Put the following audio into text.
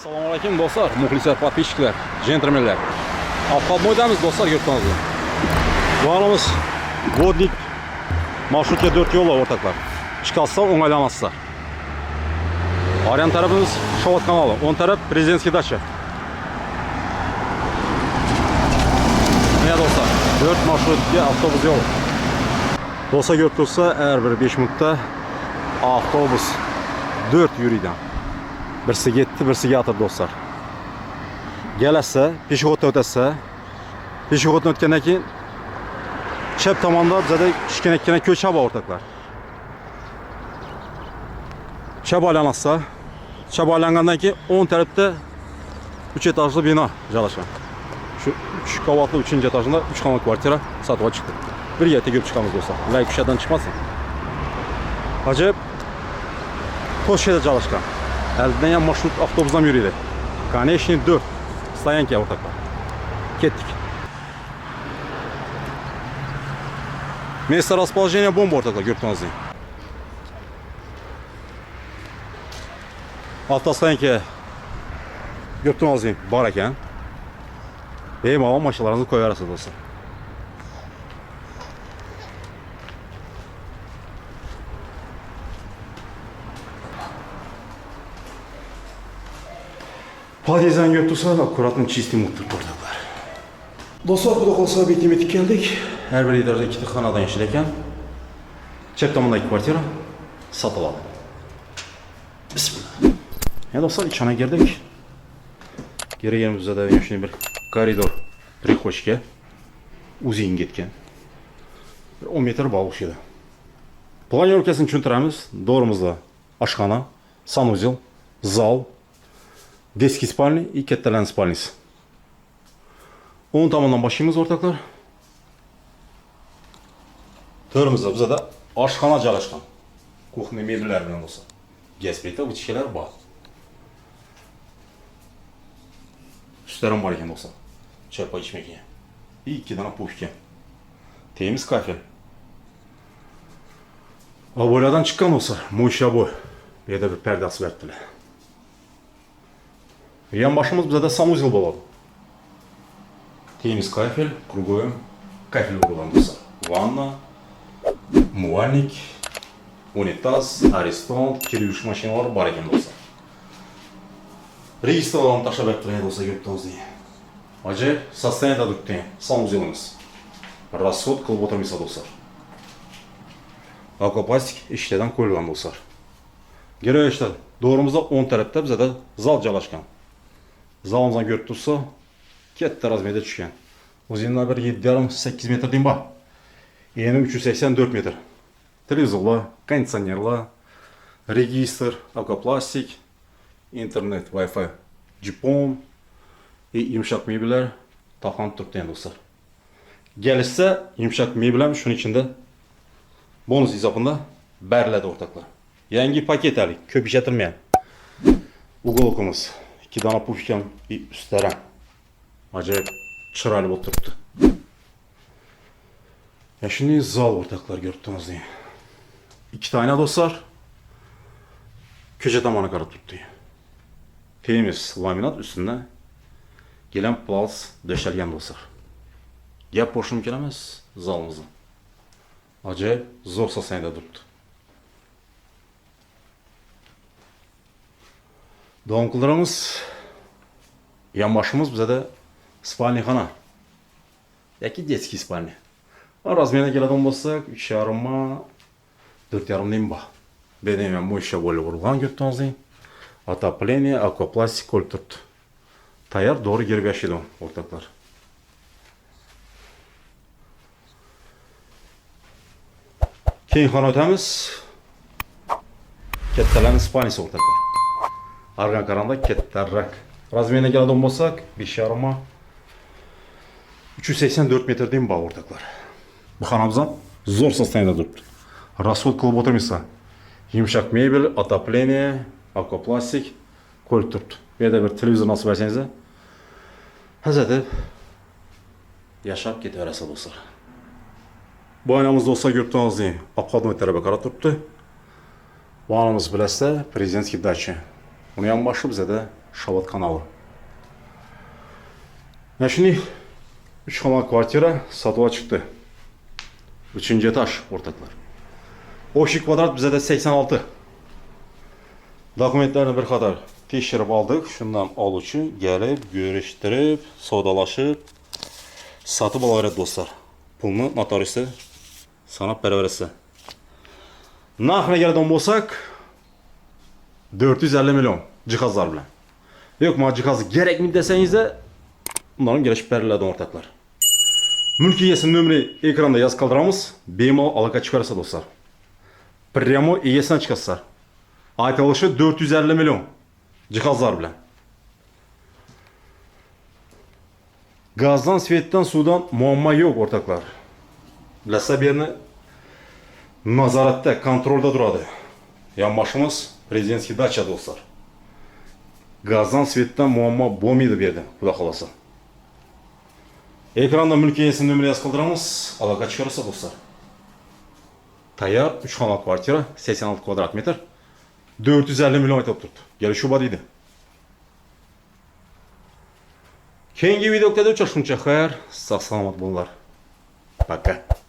Assalomu alaykum do'stlar, muxlislar, podpисчиклар, jentelmenlar. Avtomoydamiz do'stlar, yurtimizda. Varımız Vodnik marşrutga 4 yo'l o'rtoqlar. Chiqasizlar, o'ng'aylanasizlar. Aryan tarafimiz Shovot kanali, 10 taraf Prezidentskiy dacha. Ne do'stlar, 4 marşrutga avtobus yo'li. Do'stlar, ko'rib tursa, har bir 5 minutda avtobus 4 yuriydi. Birisi gitti, birisi yatır do'stlar. Gelasa, peshixoddan o'tasa, peshixoddan o'tgandan keyin chap tomonda bizada kichkina ko'cha bor o'rtoqlar. Chap aylanasa, chap aylangandan keyin 10 tarafda 3 etajli bino joylashgan. Shu 3 qavatli 3-etajda 3 qavat kvartira sotuvga chiqdi. Birga tegib chiqamiz do'stlar. Ular ko'chadan chiqmasin. Acayip to'shada joylashgan. Elden yan marşrut avtobusdan yürüydü. Конечно 4. Stoyanka ortaklar. Kettik. Место расположения бомбы ortaklar, gördüğünüz gibi. Avtostoyanka gördüğünüz gibi bar ekan. Bemalol maşinalarınızı koyarsınız dostlar. Podyezddan görüp tursa, akkuratın чистый muhtur o'rtoqlar. Do'stlar, xudo qolsa bekime keldik. Her bir etajda 2 xonadan ishlar ekan. Chap tomondagi kvartira sotiladi. Bismillah. Ya do'stlar, ichana girdik. Yerimizda shunday bir koridor, prixochka uzun ketgan. 10 metr bog'liq edi. Planirovkasini tushuntiramiz. Do'rimizda oshxona, sanuzel, zal, Детский спальни и kattalarning spalnisi. O'ng tomondan boshlaymiz o'rtoqlar. To'rimizda bizada oshxona joylashgan. Kuxna mebellar bilan bo'lsa. Gaz plita, vытяжкалар bor. Üstlerim var ekan do'stlar. Choy ichmaga. И 2 dona pufka. Temiz kafe. Avoylardan chiqqan do'stlar, mo'yshaboy. Bu yerda bir pardasi berdilar. Yan başımız bize de sanuzel болады. Temiz kafel, круговой kafel uygulanmışsa. Vanna, muvalnik, unitaz, areston, kir yuvish mashinalari bor ekan do'stlar. Registrlarni tashlab beribdilar do'stlar, ko'rdingiz. Acayip состояние turibdi sanuzelimiz. Расход qilib o'tirmaysiz do'stlar. Akoplastik ishlardan qo'yilgan do'stlar. G'arajda doğrumuzda 10 tarafda bize de zal joylashgan. Zalımızdan görüp tursa, katta razmerde tushgan. O'zidan bir 7,5-8 metr deyim bor. Eni 384 metr. Televizorlar, konditsionerlar, registr, akoplastik, internet, Wi-Fi, jipon, yumshoq mebellar taqlanib turibdi endi do'stlar. Gelishsa, yumshoq mebel ham shuning ichida bonus hisobida beriladi o'rtoqlar. Yangi paket alik, ko'p ishlatilmagan. Ugolkimiz 2 dana pufkam üstlerim. Acayip chiroyli bo'lib turibdi. Ya shunday zal o'rtoqlar, ko'rdingiz. 2 tane do'stlar ko'cha tomoniga qarab turibdi. Temiz laminat üstünde gelen plas döşelgen do'stlar. Gap boşum kelamaz zalımızın. Acayip zor sostoyaniyada turibdi. Doğumkularımız yan başımız bize de spalni xona. Yoki детский spalni. Razmeriga keladigan bo'lsak 3,5 4,5 deyim bor. Benim ham mo'ysha bo'lib qurilgan, ko'rdingizmi? Отопление, аквапластик qo'yib turibdi. Tayyor dori gerib yashaydi o'rtoqlar. Keyin xona o'tamiz. Kattalarning spalnisi o'rtoqlar. Argan qaranda kattaroq. Razmeriga keladigan bo'lsak 5,5 384 metr deyim bor o'rtoqlar. Bu xonamizdan zo'r sostoyaniyada turibdi. Расход qilib o'tirmaysa. Yumshoq mebel, отопление, akvaplastik qo'yib turibdi. Bu yerda bir televizor nasib bersangiz, hazatib yashab ketaverasiz do'stlar. Bu oynamiz do'stlar, ko'rdingiz, obxodnoy tarafga qarab turibdi. Bu onamiz bilasizlar, Prezidentskiy dacha. Uni ham boshqa bizada Şabat kanalı. Şimdi 3 xonali kvartira satışa çıktı. 3. etaj ortaklar. Oşi kvadrat bize de 86. Dokumentlerini bir kadar tekşirip aldık. Şundan alıcı gelip, görüştürüp, sodalaşıp satıp alır dostlar. Pulunu notariusi sana beraberisi. Narxına gəldən bolsaq 450 milyon cihazlar bilan. Yo'q, mana cihazı kerakmi desəniz də bunların gəlişib bərilədi ortaklar. Mülk egesinin nömrəni ekranda yazıb qaldıramiz. Bemalol aloqa chiqarsa dostlar. Prямо egesindən chiqasizlar. Aytılışı 450 milyon cihazlar bilan. Gazdan, svetdan, sudan muammo yo'q ortaklar. Lasaberni nazoratda, kontrolda turadi. Yonboshimiz prezidentskiy dacha dostlar. Gazdan, svetdan muammo bo'lmaydi bu yerda, xudo xolasa. Ekranda mülk egesinin nömrəni yazıb qaldıramiz. Aloqa chiqarsa dostlar. Tayyor 3 xonali kvartira, 86 kvadrat metr. 450 milyon aytib turibdi. Kelishib bor deydi. Keyingi videoda uchrashguncha xayr, sog' salomat bo'linglar. Пока.